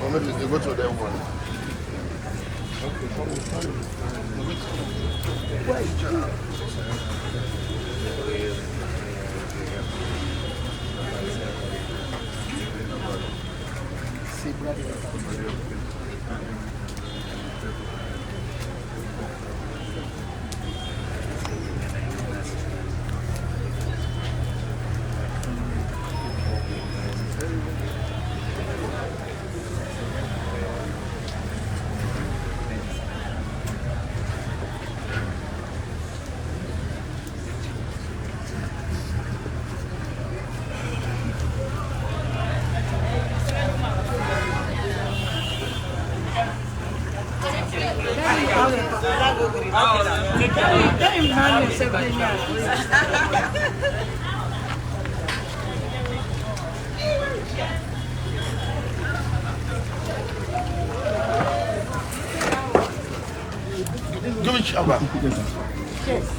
Or maybe they go to their one. See, brother. Give me Shabba. Yes.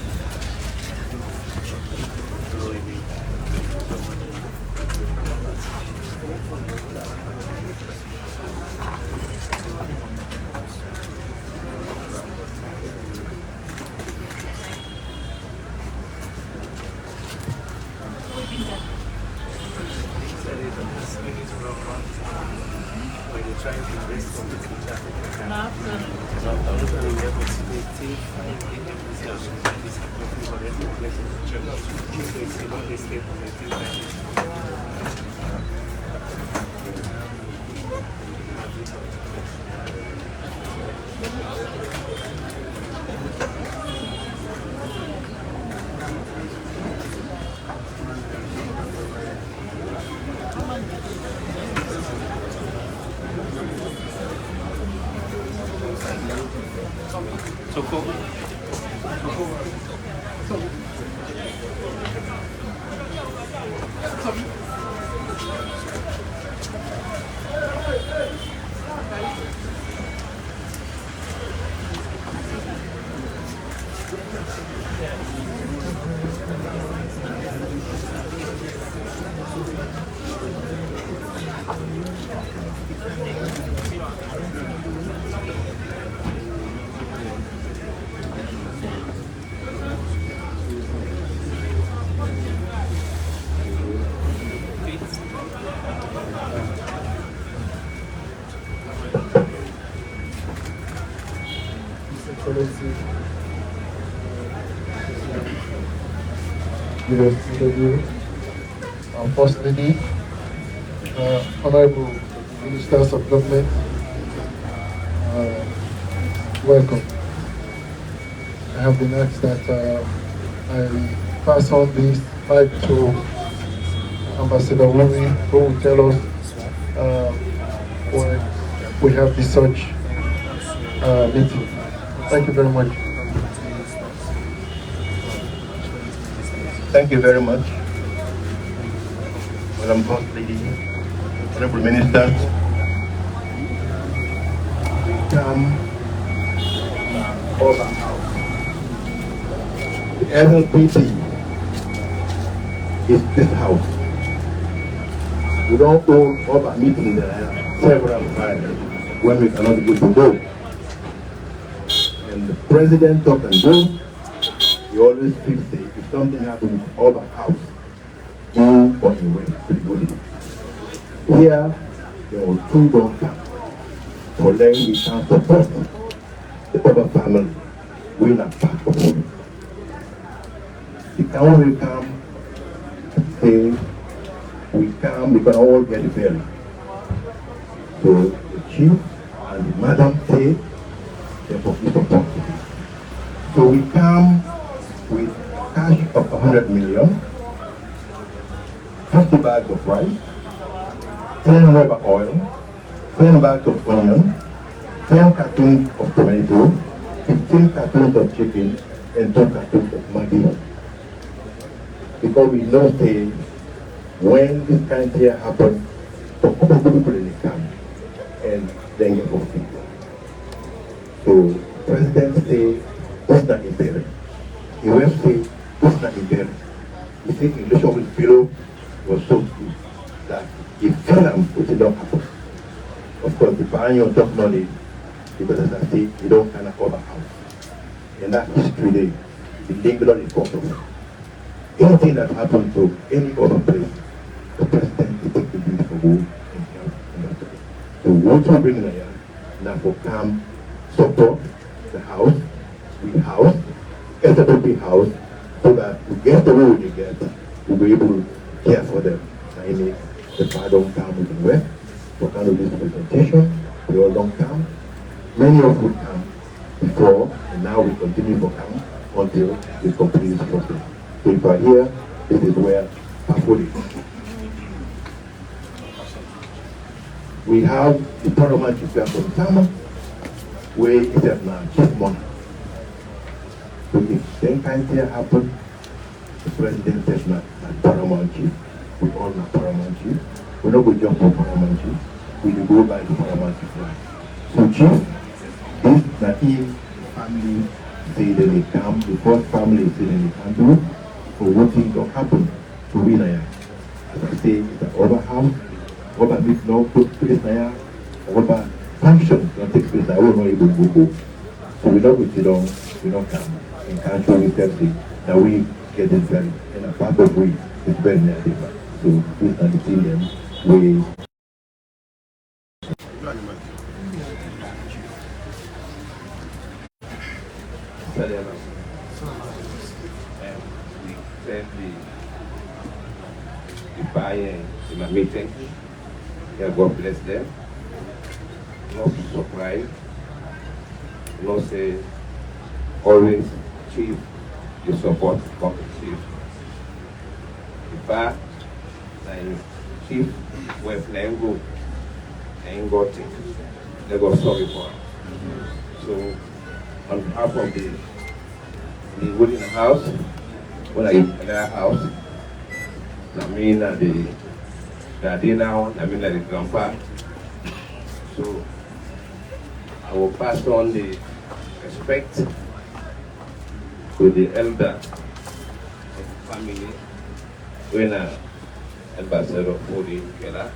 Excellency, Julius Maada, First Lady, Honorable Ministers of Government, welcome. I have been asked that I pass on this mic to Ambassador Wumi, who will tell us when we have this such meeting. Thank you very much. Thank you very much, Madam First Lady, Honorable Ministers. We come over house. The SLPT is this house. We don't hold over meetings there several times when we cannot go to go. And the president talk and go, he always keeps saying, if something happens over house, go on your way to the building. Here, there were two don't come. For them, we can support the other family. We're not part of it. The council will come and say, we come, we can all get the ferry. So the chief and the madam say, they support. So we come with cash of 100 million, 50 bags of rice, 10 rubber oil, 10 bags of onion, 10 cartons of tomato, 15 cartons of chicken, and 2 cartons of Maggi. because we know say when this kind of thing happen, for common people in the camp and then get confused. So President say this not impaired. He will say this not impaired. He think the relation with Bureau was so good that he felt it did not happen. Of course, the buying on top money, because as I say, you don't kind of cover house. And that history there, the link not in front of it. Anything that happened to any other place, the president will take the lead for who and help in that place. So what we bring in here, now for come support the house, we house, SWP house, so that we get the way we get, we'll be able to care for them. I mean, the father don't come with the West, for kind of this presentation, we all don't come. Many of them come before, and now we continue to come until we complete this process. So if I here, this is where I put it. We have the paramount chief from Tama, where it is now chief money. So if then kind of thing happen, the president says not paramount chief, we all not paramount chief. We're not going to jump on paramount chief, we will go by the paramount chief line. So chief, this that if family say that they come, the first family say that they can do, for what things don't happen to we now. As I say, it's an overhouse, over this now put place now, over function don't take place, I will not able to go. So we don't sit down, we don't come. In country we tell say that we get this very, and a part of we is very near different. So this are the things we we send the buy-in in a meeting. Yeah, God bless them. No surprise. No say always chief, you support come chief. The fact that chief with Nengo ain't got it. They got sorry for him. So on behalf of the wooden house, when I get in that house, I mean the now, I mean the grandpa. So I will pass on the respect to the elder of the family when ambassador for the Yumkella.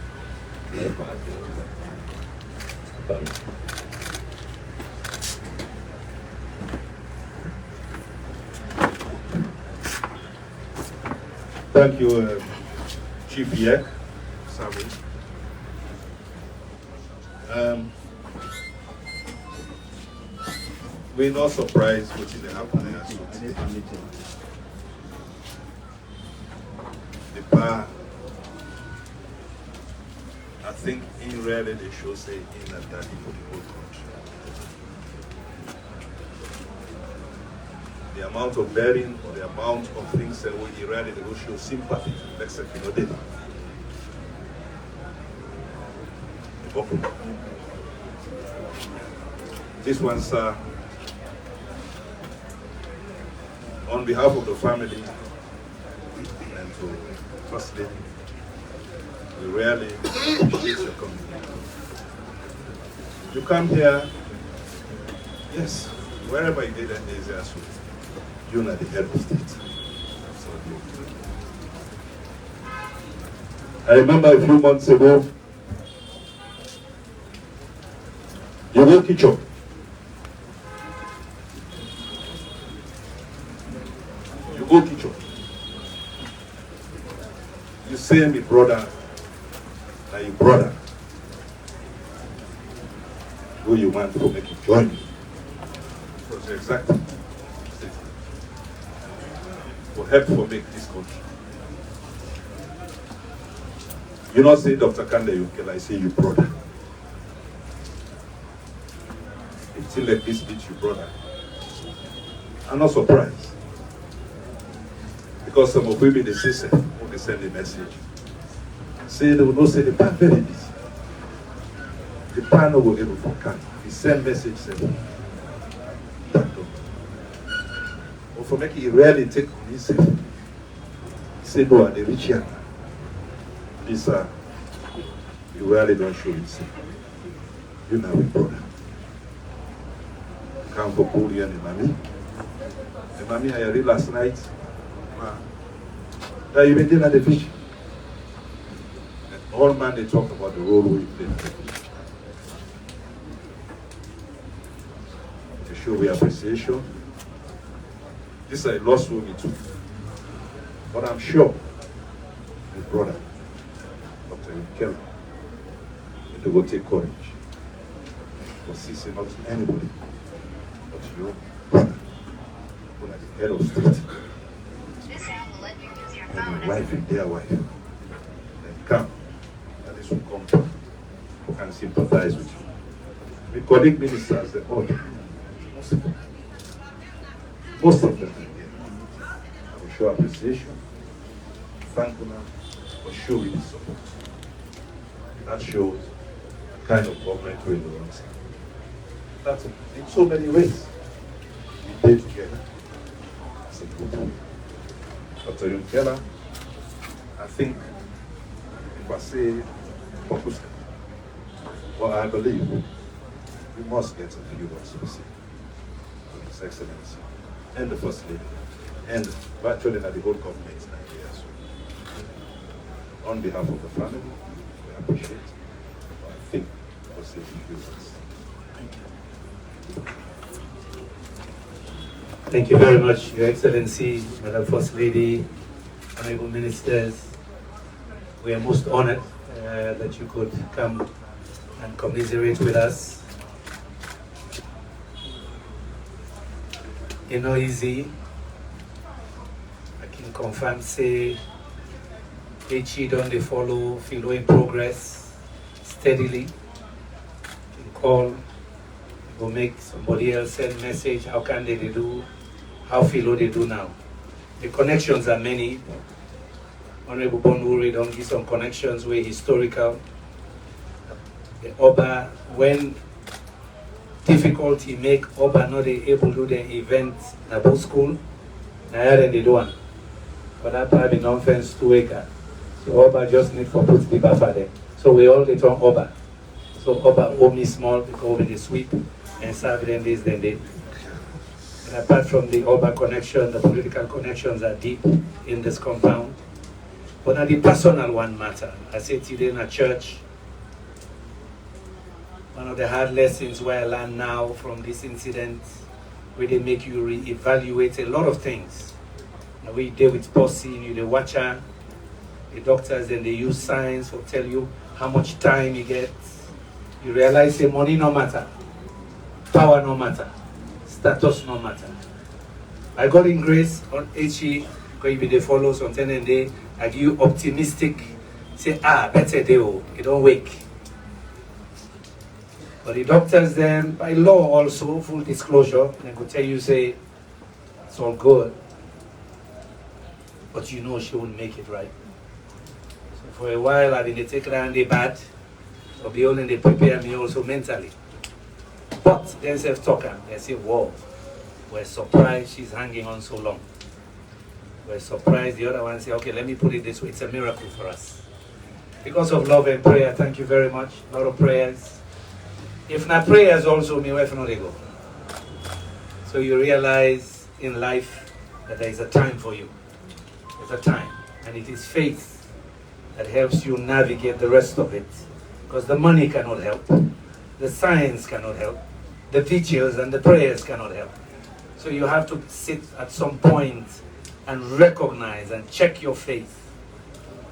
Thank you, Chief Yek, Sami. We're not surprised what is happening as well. The bar, I think in reality they should say in a daddy for the whole country. The amount of bearing or the amount of things that we really they will show sympathy, except you know they. This one, sir, on behalf of the family and to First Lady, we really appreciate your coming. You come here, yes, wherever you did that day, so you're not the head of state. So, I remember a few months ago, you go kitchen. You go kitchen. You say me brother, now your brother. Who you want to make you join you. Because exactly. For help for make this country. You not say Dr. Kande Yumkella, I say you brother. If you let me speak you brother, I'm not surprised. Because some of women they say when they send a message. Say they will not say the pan very busy. The pan will able to come. The same message said that. Or for making it rarely take initiative. say no, they reach here. This, you really don't show it. You know it, brother. Come for Korea and Mami. The Mami I read last night. That you been there at the fish. And all man they talk about the role we play. To show we appreciation. This is a loss for me too. But I'm sure his brother, Dr. Yumkella, they will take courage. Because he said not anybody but your brother, who are the head of state. And your wife and their wife. Then come. That is who come who can sympathize with you. We colleague ministers, they all most of them are here. I will show appreciation, thankfulness, for showing his support. That shows the kind of government we will run. That's it. In so many ways. We did together. It's a good way. Dr. Yumkella, I think, if I say focus, well, I believe we must get a few words to say. His Excellency, and the First Lady, and virtually the whole government in Nigeria. So, on behalf of the family, we appreciate it. I think we'll say a few words. Thank you very much, Your Excellency, Madam First Lady, Honorable Ministers. We are most honored that you could come and commiserate with us. It's not easy. I can confirm, say, HE don't they follow Philo in progress steadily. You can call, go make somebody else send message, how can they do, how Philo they do now. The connections are many. Honorable Bonwuri don't give some connections where historical. The Oba, when difficulty make Oba not able to do the event in a school, now they do one. But that part in offense 2 acres. So Oba just need for put the buffer there. So we all get on Oba. So Oba owe me small because we sweep and serve them this, then they. And apart from the Oba connection, the political connections are deep in this compound. But now the personal one matter. I said today in a church, one of the hard lessons where I learn now from this incident, where they make you re-evaluate a lot of things. Now we deal with policy, you the watcher, the doctors, then they use science to tell you how much time you get. You realize the money no matter, power no matter, status no matter. I got in grace on HE, going to be the follows on 10 and day, I give you optimistic, say, better day, you don't wake. But the doctors then, by law also, full disclosure, they could tell you, say, it's all good, but you know she won't make it right. So for a while, I didn't take her and they bad, so be only they prepare me also mentally. But then self-talker, they say, whoa, we're surprised she's hanging on so long. We're surprised. The other one say, okay, let me put it this way, it's a miracle for us. Because of love and prayer, thank you very much. A lot of prayers. If not prayers also, my wife not go. So you realize in life that there is a time for you. There's a time. And it is faith that helps you navigate the rest of it. Because the money cannot help. The science cannot help. The vigils and the prayers cannot help. So you have to sit at some point and recognize and check your faith.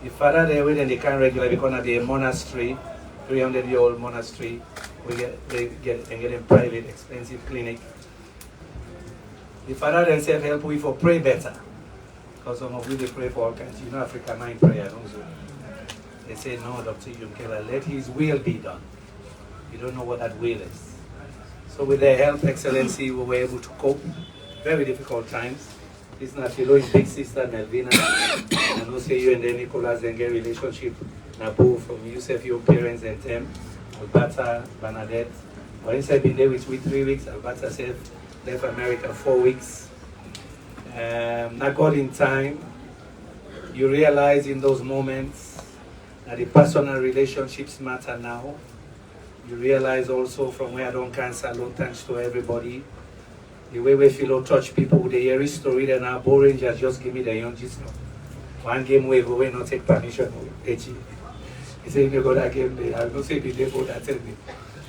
The father they wait and they can't regulate because of the monastery, 300-year-old monastery, they get in private, expensive clinic. The father themselves help we for pray better. Because some of you they pray for all kinds. You know Africa mind prayer also. They say, no, Dr. Yumkella, let his will be done. You don't know what that will is. So with their help, Excellency, we were able to cope. Very difficult times. This is Nafilo's big sister, Melvina. I know say you and then Nicholas then get relationship. Nabu from Yusuf, your parents and them. Alberta, Bernadette. But instead been there with 3 weeks. Alberta said left America 4 weeks. Not got in time. You realize in those moments that the personal relationships matter now. You realize also from where I don't cancel, no thanks to everybody. The way we feel touch people, the hear story, then our boring just give me the young gist. One game we go, we not take permission. He said, you go that game day. I don't say be there for that tell me.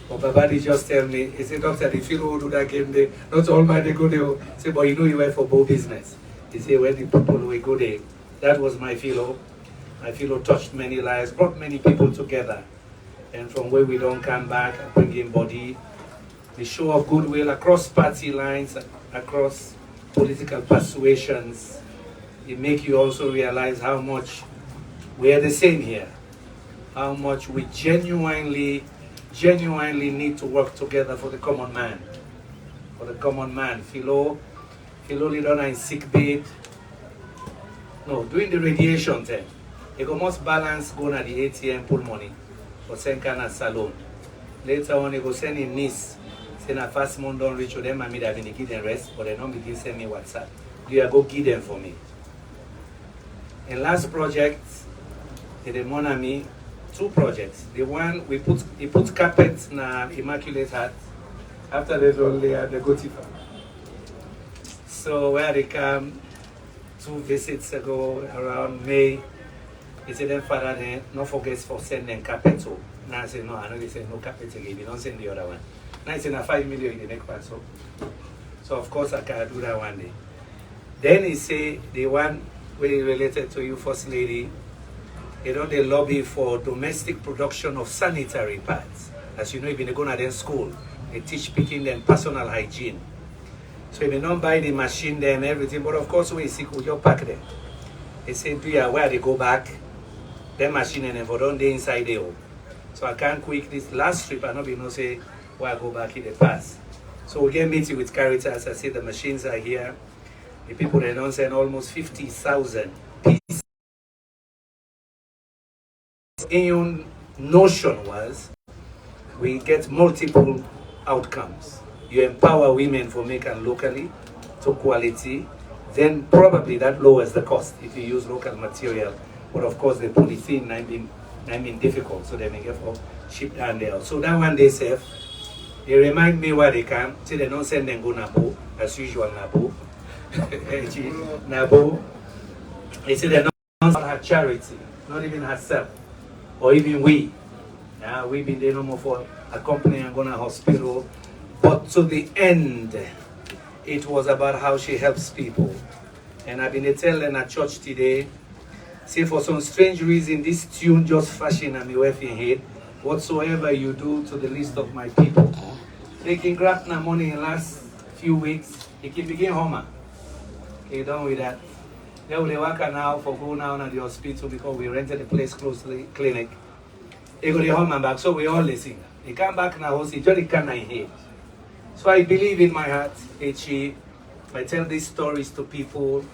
But Babadi just tell me, he said, doctor, if you don't do that game day, not all my they go there. Say, but you know you went for both business. He said, when the people will go there. That was my philo. My philo touched many lives, brought many people together. And from where we don't come back, bringing body, the show of goodwill across party lines, across political persuasions. It make you also realize how much we are the same here. How much we genuinely need to work together for the common man. For the common man. Philo leader in sick bed. No, during the radiation time, you go must balance going at the ATM, pull money, or send kind of salon. Later on, you go send in niece. Say na first month don't reach with them, I mean, I've been give them rest, but they don't begin send me WhatsApp. You go give them for me. And last project, in the Monami, 2 projects. The one we put carpets na Immaculate Heart. After that, only had the Gotifa. So where they come 2 visits ago around May, he said, then Father, then no forget for sending carpet. So now I say no, I know they say no carpet again. You don't send the other one. Now it's in a 5 million in the next one. So of course I can do that one day. Then he say the one very related to you, First Lady, you know, they lobby for domestic production of sanitary pads. As you know, if you go to their school, they teach picking them personal hygiene. So if you don't buy the machine there and everything, but of course when you see, you pack them. They say, do you where they go back? Their machine and if don't they inside the home. So I can't quick this last trip, I know you know say where I go back in the past. So we get meeting with Caritas. I say the machines are here. The people they don't send almost 50,000 pieces. In notion was we get multiple outcomes. You empower women for making locally to quality, then probably that lowers the cost if you use local material. But of course the polythene I mean difficult, so they make it for ship down there. So that one they save. They remind me where they come. See they don't send them go Nabo, as usual Nabo. Nabo. They say they don't her charity, not even herself. Or even we. We've been there no more for a company and going to hospital. But to the end, it was about how she helps people. And I've been telling at church today, see for some strange reason, this tune just fashion and me wife in head. Whatsoever you do to the least of my people. They can grab my money in the last few weeks. They can begin Homer. Okay, done with that. They will work now for go now at the hospital because we rented a place close to the clinic. They go to home and back, so we all listen. They come back now, see, Johnny can I hear. So I believe in my heart, I tell these stories to people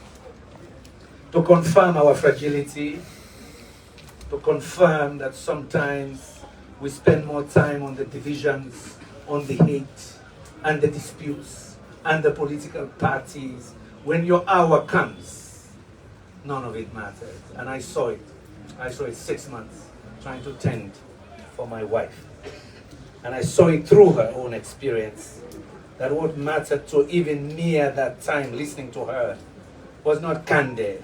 to confirm our fragility, to confirm that sometimes we spend more time on the divisions, on the hate, and the disputes, and the political parties. When your hour comes, none of it matters. And I saw it. I saw it 6 months trying to tend for my wife. And I saw it through her own experience. That what mattered to even me at that time, listening to her, was not candid.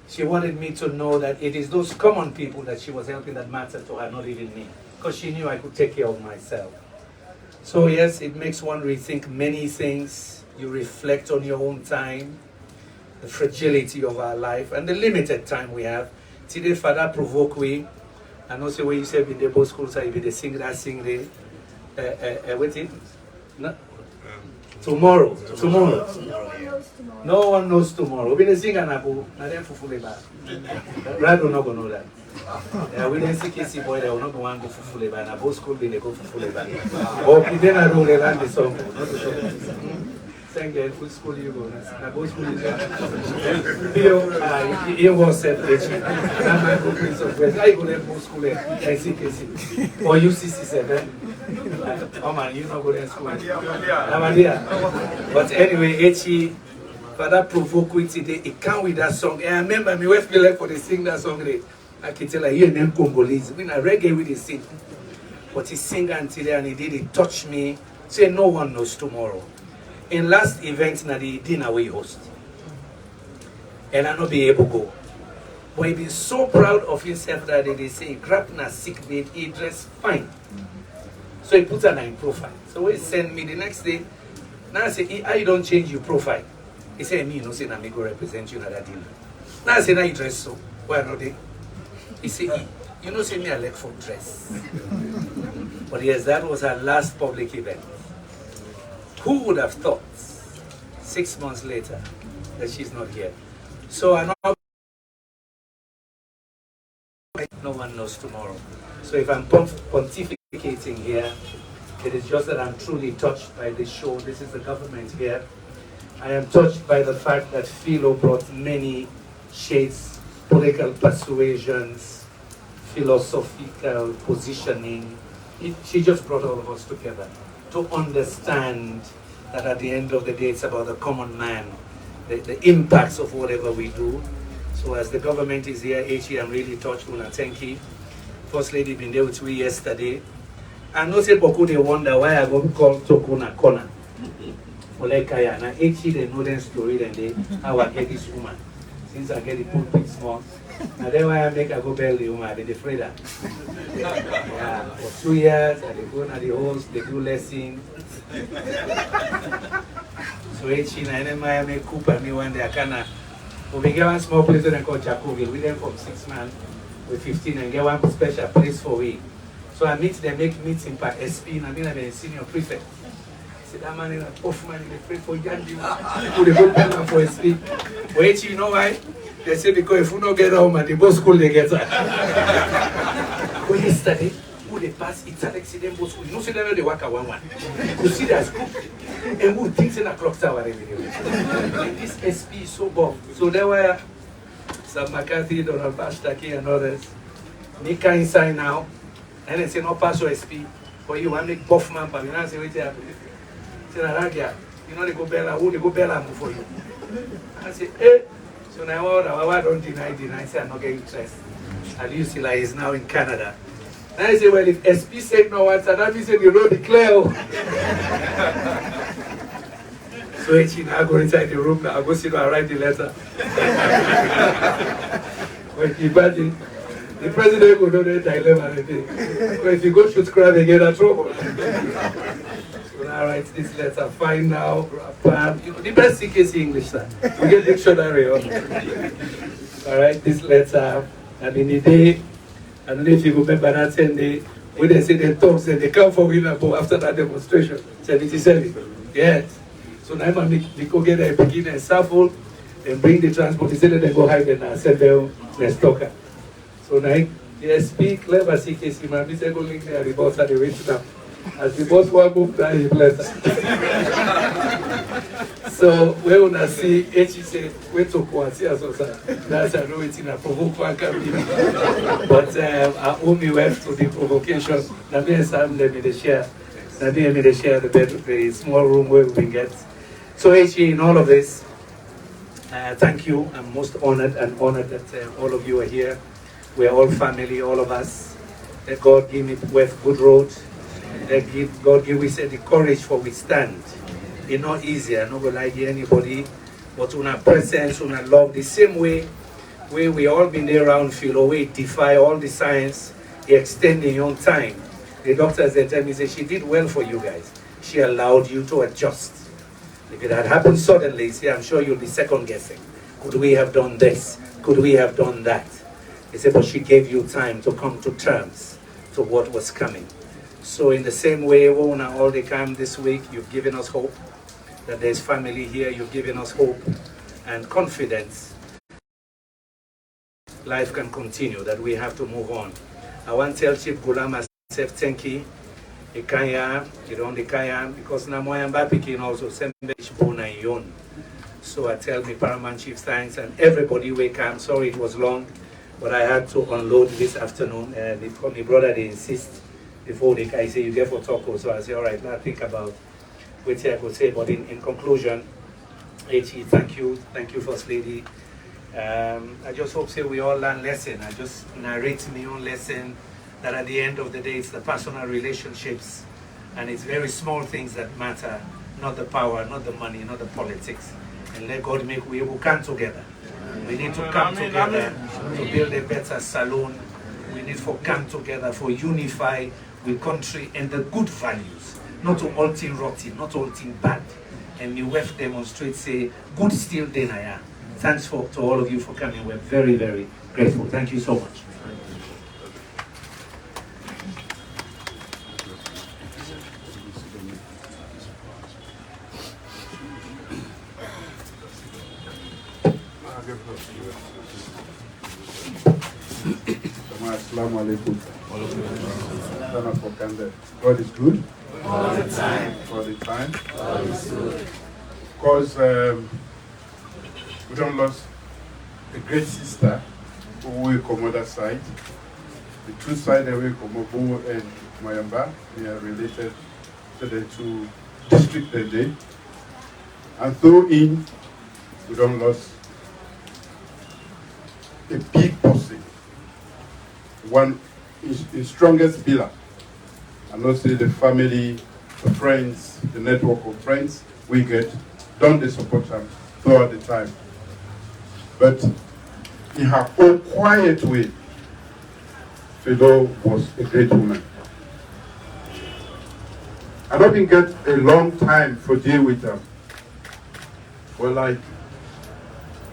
She wanted me to know that it is those common people that she was helping that mattered to her, not even me. Because she knew I could take care of myself. So yes, it makes one rethink many things. You reflect on your own time, the fragility of our life, and the limited time we have. Today, Father, provoke we. And also when you say in the both schools, I be the sing that sing the wait it? No? Tomorrow. No one knows tomorrow. We didn't sing an apple, not them fufuleba. Brad will not go know that. We didn't see Casey boy, they will not go and go fufuleba, and both school be they go fufuleba. Or then I don't learn the song. Thank you, full school you go. I go school you was separate. Now I go Prince of West. I go to full school I see Casey. Or UCC7. Oh man, you not go to school. But anyway, For that provoke with today, it can't with that song. And I remember me West Village for they sing that song. I can tell you them Congolese. We not reggae with the sing. But he sing until and he did it touch me. Say no one knows tomorrow. In last event na the dinner we host. And I not be able to go. But he be so proud of himself that they say he grabbed na sick bed, he dressed fine. So he put her in profile. So he send me the next day. Now I say, how you don't change your profile? He said, me, no, say, na me go represent you at that dinner. Now I say, now you dress so. Why not they? He said, you know, say me I like for dress. But yes, that was her last public event. Who would have thought 6 months later that she's not here? So I know no one knows tomorrow. So if I'm pontificating here, it is just that I'm truly touched by this show. This is the government here. I am touched by the fact that Philo brought many shades, political persuasions, philosophical positioning. She just brought all of us together to understand that at the end of the day, it's about the common man, the impacts of whatever we do. So as the government is here, HE, I'm really touched. Una, thank you. First Lady been there with me yesterday. I know say Boku they wonder why I go call Tokuna Kona. Olekaya. Now HE they know them story and they how I get this woman. Since I get the pulpit small. Now then why I make I go bail the woman, they afraid that. Yeah, for 2 years I they go to the host, they do lesson. So HE na I make Cooper me one day I kinda we get one small place that called Jacobville. We them from 6 man with 15 and get one special place for we. So I meet them, make meeting per SP, and I mean I'm a senior prefect. I said that man is a tough man, they pray for Yandi. Who they go tell for SP. Wait, you know why? They say because if you don't get home at the boss school they get that. But yesterday, who they pass it's an accident boss school. You know see them they work at one. You see that school. And who thinks in a clock tower every day. And this SP is so buff. So there were some McCarthy, Donald Bastaki and others. Nika inside now. And they say no pass your SP. But you want to make buff man, but you know say wait here. Say Naragia, you know they go Bella, who they go Bella for you. I say, eh. So now I don't deny, say I'm not getting interest. And UCLA is now in Canada. And I say, well, if SP said no answer, that means you don't declare. So I go inside the room now, I go sit down and write the letter. When you imagine, the president will know the dilemma and everything. But if you go shoot crowd, they get in trouble. So now I write this letter, fine now, bam. You know, the best case English, sir. We get dictionary. All right, this letter, and in the day, I don't know if you remember that same day, when they say they talk, say they come for winner after that demonstration, 77. Yes. So now we go get a beginner and sample, then bring the transport, they say that they go hide and send them the stocker. So now they speak, clever CKC, man, we say go link there, the boss at the way to now. As the boss one move, that is letter. So we want to see, HE said, wait to go and see us also. That's I know it's in a provoke one community. But I owe me well to the provocation. Let me share. Let me share the small room where we get. So HE, in all of this, thank you. I'm most honored that all of you are here. We are all family, all of us. That God give me good road. God give we say the courage for we stand. It's not easy. I'm not gonna lie to anybody, but una presence, una love the same way we all been there around Philo, we defy all the science, extending your own time. The doctors they tell me say she did well for you guys. She allowed you to adjust. If it had happened suddenly, see, I'm sure you'll be second guessing. Could we have done this? Could we have done that? They said, but she gave you time to come to terms to what was coming. So in the same way, Wona, all the time this week, you've given us hope that there's family here. You've given us hope and confidence. Life can continue, that we have to move on. I want to tell Chief Gulam myself, thank you. Ikaya, you don't Ikaya, because now I am back also send yon. So I tell me Paramount Chief thanks and everybody wake up. Sorry it was long, but I had to unload this afternoon. My brother they insist before the guy say you get for taco. So I say, all right, now think about what I could say. But in conclusion, H.E., thank you. Thank you, First Lady. I just hope say we all learn lesson. I just narrate my own lesson that at the end of the day it's the personal relationships and it's very small things that matter, not the power, not the money, not the politics. And let God make we will come together. We need to come together to build a better saloon. We need to come together for unify with country and the good values, not to all thing rotten, not all thing bad. And you have demonstrate say good still denier. Thanks to all of you for coming. We're very, very grateful. Thank you so much. Assalamu alaikum. God is good. All the time. All the time. God is good. Because we don't lost a great sister who will come other side. The two sides away from Obu and Mayamba, they are related to the two districts that day. And through in, we don't lost a big person. One is the strongest pillar. And also the family, the friends, the network of friends we get, don't they support them throughout the time. But in her own quiet way, Fido was a great woman. I don't even get a long time for deal with them. But like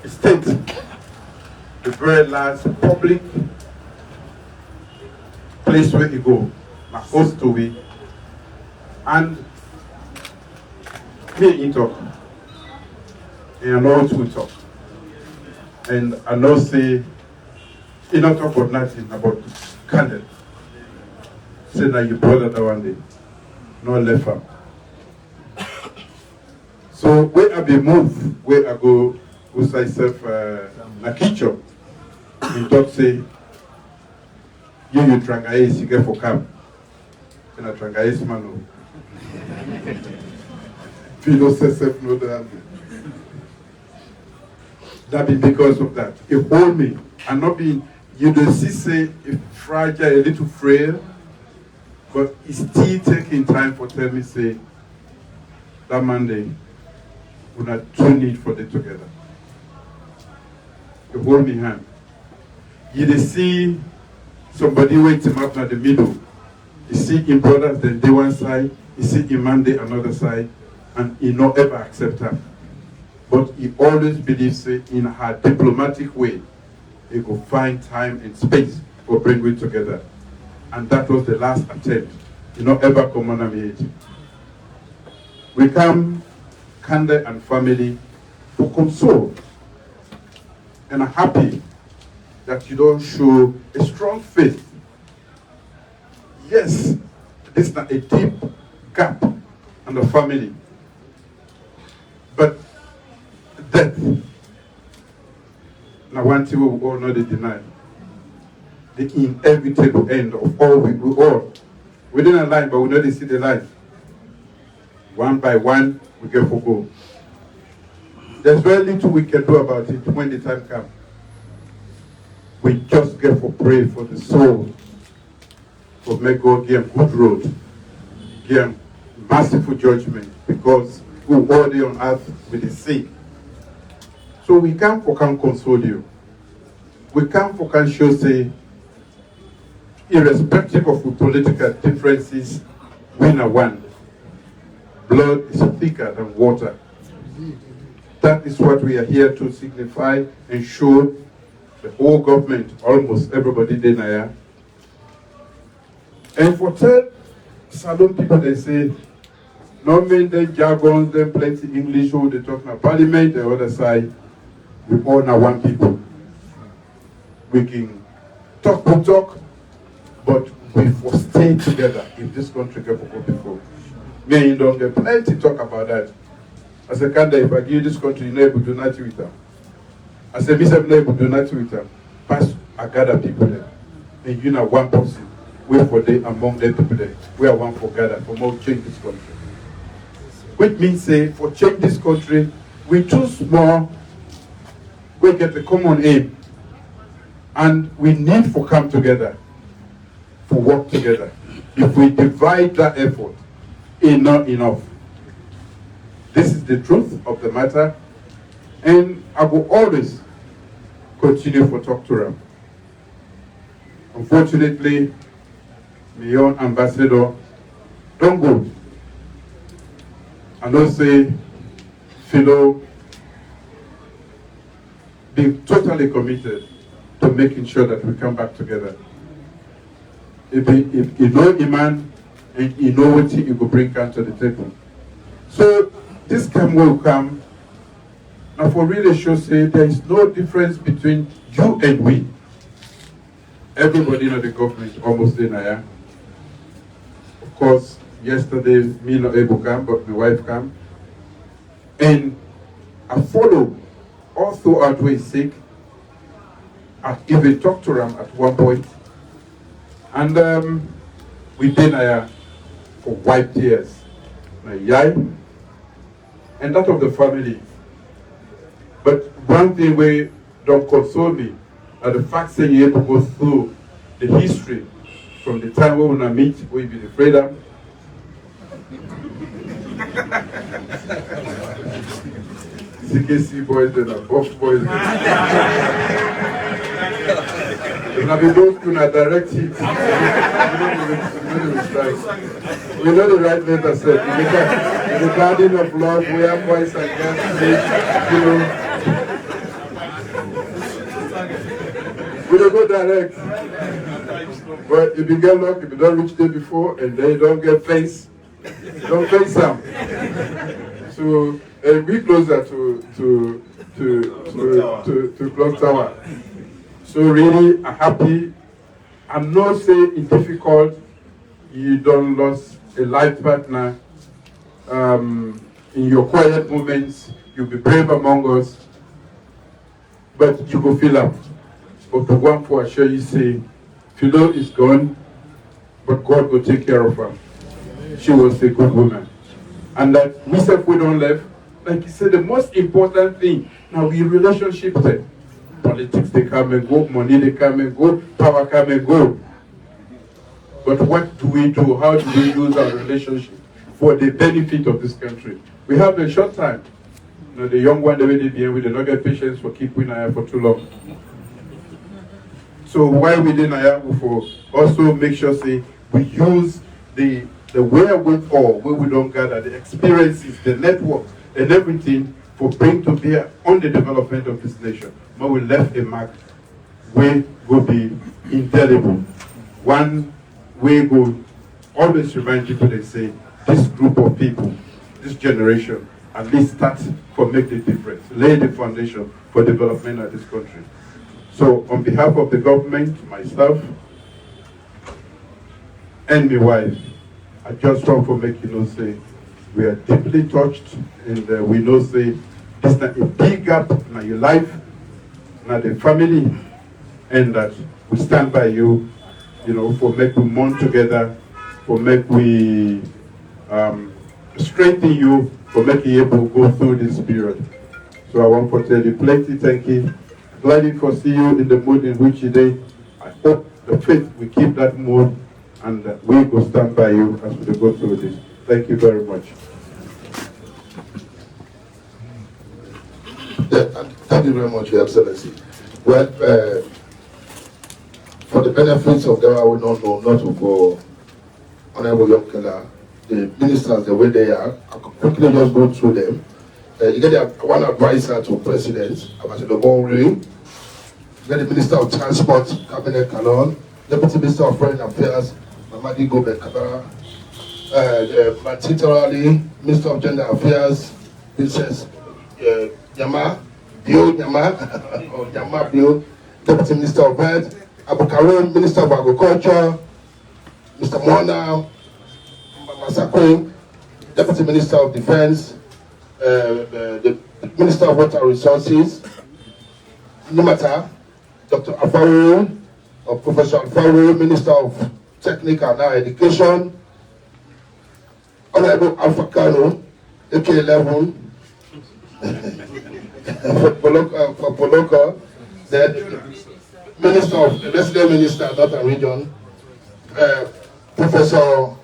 a state, the very last public place where you go, my host to be, and me in talk, and I know to talk, and I know say, you not talk about nothing about candle. Say that you brother that one day, no left him. So where I be move, where I go, with myself na kitchen, and talk say. You trangaye you get for camp. And I trangaye man. People say self no that. That be because of that. It hold me. And not being you don't see say if fragile a little frail, but it's still taking time for tell me say that Monday we not too need for them together. You hold me hand. You see somebody wait him up at the middle. You see him brothers, then they one side, you see him man they another side, and he not ever accept her. But he always believes in her diplomatic way, he will find time and space for bring it together. And that was the last attempt. He not ever come on me. We come, Kande and family, for console. And I'm happy that you don't show a strong faith. Yes, this is not a deep gap in the family. But death, now one thing we all know they deny. The inevitable end of all we all. We didn't line, but we know they see the line. One by one, we get for go. There's very little we can do about it when the time comes. We just get for pray for the soul, for make God give good road, give merciful judgment, because we already on earth with the sick. So we come for can console you. We come for can show say, irrespective of the political differences, we are one. Blood is thicker than water. That is what we are here to signify and show the whole government, almost everybody deny. And for tell Salon people, they say, no mean them jargons, them plenty English, who they talk about parliament, the other side, we all are one people. We can talk, but we will stay together if this country can go before. Me, you don't get plenty talk about that. As a candidate, if I give this country, you're not able to do nothing with them. I said, Mr. I'm not able to do nothing with them. Pass, I gather people there. And you know one person. Wait for them among them people there. We are one for gather, for more change this country. Which means say, for change this country, we choose more, we get the common aim. And we need to come together, to work together. If we divide that effort, it's not enough. This is the truth of the matter, and I will always continue to talk to them. Unfortunately, my young ambassador don't go. I don't say Philo being totally committed to making sure that we come back together. If you know Iman and you know what he will bring down to the table. So this time will come, and for really sure say there is no difference between you and we. Everybody in the government almost in here. Of course, yesterday me not able to come, but my wife came. And I follow all throughout way sick. I even talked to them at one point. And we did for white tears. My yai, and that of the family. But one thing we don't console me are the fact that you have to go through the history from the time we want to meet, we be the freedom. CKC boys and above boys. If I be those who are direct hits, we know the right letter said. In the garden of love, we have boys and girls, you know. We don't go direct. But if you get lucky, if you don't reach there before, and then you don't get face, don't face them. So, we closer to Clock Tower. So really, I'm happy. I'm not saying it's difficult. You don't lose a life partner. In your quiet moments, you'll be brave among us. But you will feel up. But the one for sure you say, Philo is gone, but God will take care of her. She was a good woman. And that we said we don't live. Like he said, the most important thing, now we relationships, politics they come and go, money they come and go, power come and go. But what do we do? How do we use our relationship for the benefit of this country? We have a short time. You know, the young one, we did not get patience for keeping for too long. So why we didn't for also make sure say we use the wherewithal where we don't gather the experiences, the network, and everything for bring to bear on the development of this nation. But we left a mark where will be indelible. One way will always remind people they say this group of people, this generation, at least start for make the difference, lay the foundation for development of this country. So on behalf of the government, myself, and my wife, I just want to make you know say we are deeply touched, and we know say it's not a big gap in your life, not the family, and that we stand by you, you know, for make we mourn together, for make we strengthen you, for making you able to go through this period. So I want to tell you plenty thank you. Glad to see you in the mood in which you did. I hope the faith will keep that mood, and we will stand by you as we go through this. Thank you very much. Thank you very much, Your Excellency. Well, for the benefits of them I will not know, not to go Honorable Yumkella, the ministers, the way they are, I can quickly just go through them. You get one advisor to President, Ambassador Bori. You get the Minister of Transport, Cabinet Kalon, Deputy Minister of Foreign Affairs, Mamadi Gobe Kabara, particularly Minister of Gender Affairs, Princess Yama Bio, or Yama Bio, Deputy Minister of Health, Abu Karim, Minister of Agriculture, Mr. Mona Masakwe, Deputy Minister of Defense, the Minister of Water Resources, Numata, Dr. Alfaro, or Professor Alfaro, Minister of Technical and Education, Honorable Alpha Kano, AK11, for Poloko, then Minister of Resident Minister, Northern Region, Professor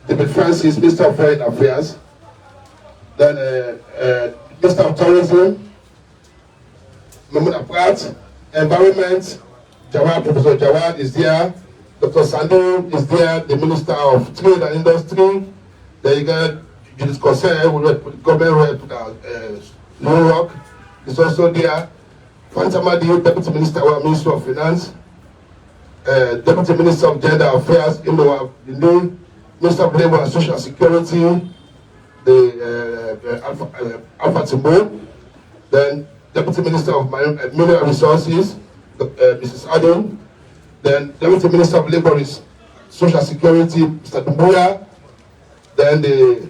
David Francis, Minister of Foreign Affairs, then Minister of Tourism, Mamuna Pratt, Environment, Professor Jawad is there, Dr. Sandu is there, the Minister of Trade and Industry. Then you got Julius Maada, government rep, New York is also there. Fatima, the Deputy Minister of Ministry of Finance, Deputy Minister of Gender Affairs, the new Minister of Labour and Social Security, the Alpha Timbo, then Deputy Minister of Mineral Resources, Mrs. Adam, then Deputy Minister of Labour and Social Security, Mr. Dumbuya, then the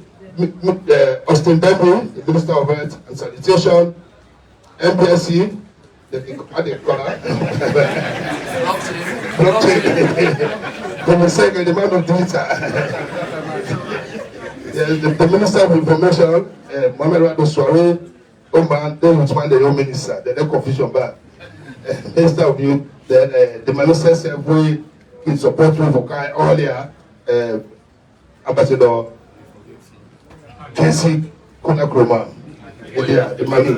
Austin Debbie, the Minister of Health and Sanitation, MPSC, the the man of data. The Minister of Information, Mohamed Rado Soare, Oman, then which one the Home Minister, the confusion back. Minister of Youth, then the Minister said we in support for earlier, Ambassador Casey Kunakroma, the money.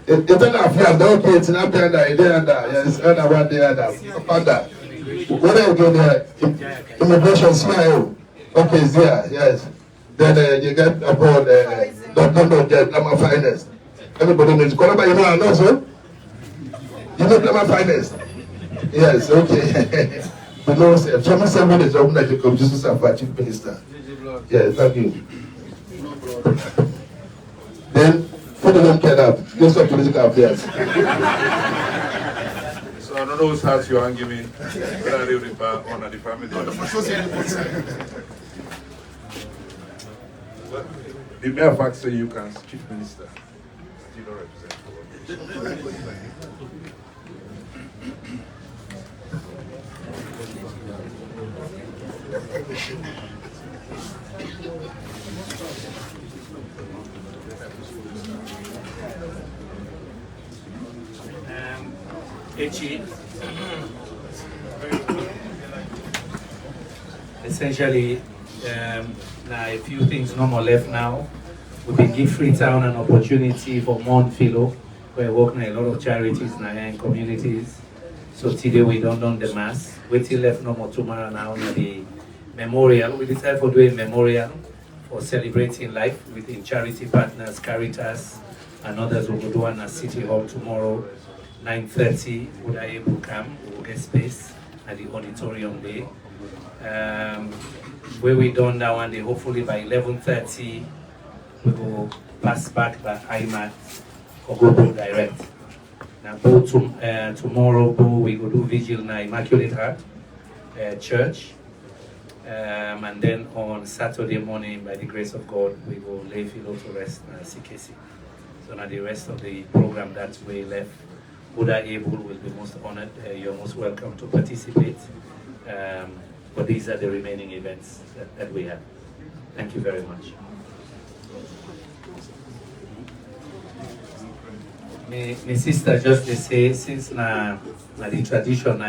It's not affair, don't pay it in up there, yes, other one there, when I go there, immigration smile, okay, it's there, yes. Then you get aboard, don't Lama Finest. Everybody knows, Colomba, you know, I know, so? You know Lama Finest? Yes, okay. But no, from 7 minutes, I'm going to come to Safa, Chief Minister. Yes, thank you. Then, for the Yumkella, Minister of Political Affairs. So I don't know whose house you're hanging me, but I live on the family. The mere fact say you can, Chief Minister, still don't represent. Essentially, now a few things no more left now. We been give Freetown an opportunity for more fellow. We're working a lot of charities now and communities. So today we don't done the mass. We still left no more tomorrow now on the memorial. We decided for doing memorial for celebrating life within charity partners, Caritas, and others. We will do one at City Hall tomorrow. 9:30, would I able to come? We will get space at the auditorium there. Where we done that one day, hopefully by 11:30, we will pass back by IMAT or go direct. Now, tomorrow, we will do vigil in Immaculate Heart Church. And then on Saturday morning, by the grace of God, we will lay Philo to rest in CKC. So now the rest of the program that we left, Buddha able will be most honored. You're most welcome to participate. But these are the remaining events that we have. Thank you very much. My sister just to say, since na the tradition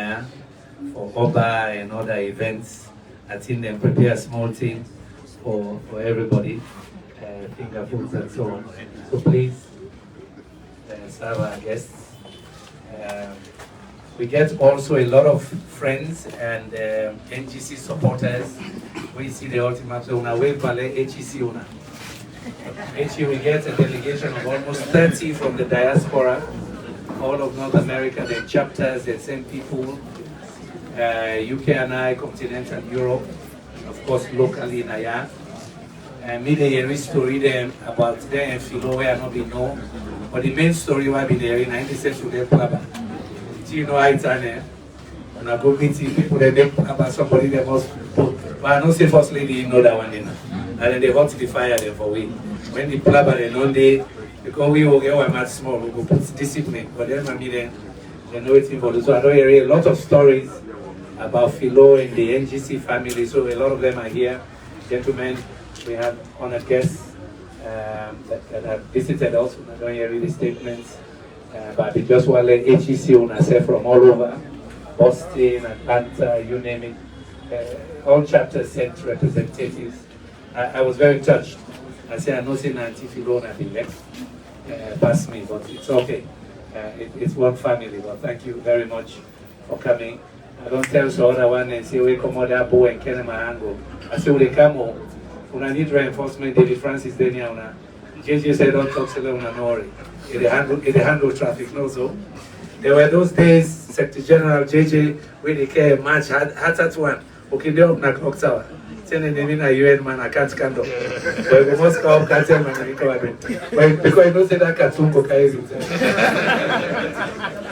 for Oba and other events, I think they prepare a small thing for everybody, finger foods and so on. So please serve our guests. We get also a lot of friends and NGC supporters. We see the ultimate una way ballet HEC una. We get a delegation of almost 30 from the diaspora, all of North America, the chapters, the same people, UK and I, continental Europe, of course locally in Aya. And me the story them about them and Philo where I not be know. But the main story why be there in 90 to the Plaba. You know I turn when I go meeting people that they about somebody they must put. But I don't say first lady you know that one you know. And then they hot the fire there for we. When the Plaba they know they because we will get one much small, we go put discipline. But then I mean they know it's involved. So I don't hear a lot of stories about Philo and the NGC family. So a lot of them are here. Gentlemen, we have honored guests. that have visited us. We don't hear really statements, but they just want to let HEC on say from all over, Boston, Atlanta, you name it. All chapters sent representatives. I was very touched. I said, I know say Nancy Filon have been left past me, but it's okay. It's one family, but thank you very much for coming. I don't tell the other one and say, we come out that boy and Kenny Mahango. I say, we come home. When I need reinforcement, David Francis Deniauna. JJ said, don't talk to them, no worry. It handle traffic, no so. There were those days, Secretary General JJ, where they care match, had that one. Okay, they open a clock tower. Telling them in a UN man, I can't stand up. But we must come, can't tell man, I can't do. But because I don't say that cartoon,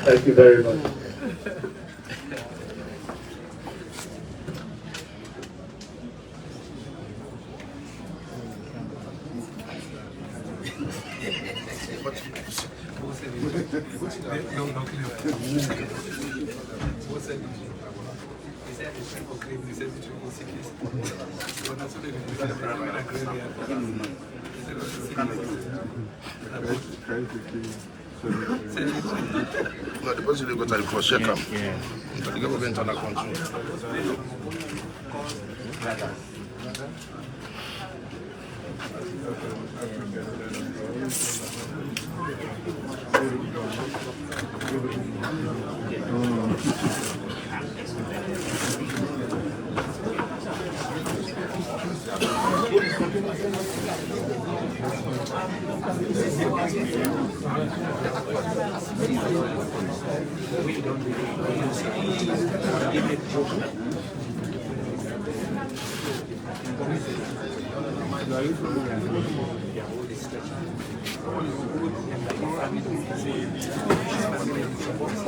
thank you very much. No, the person go to the cross check up. The government under control.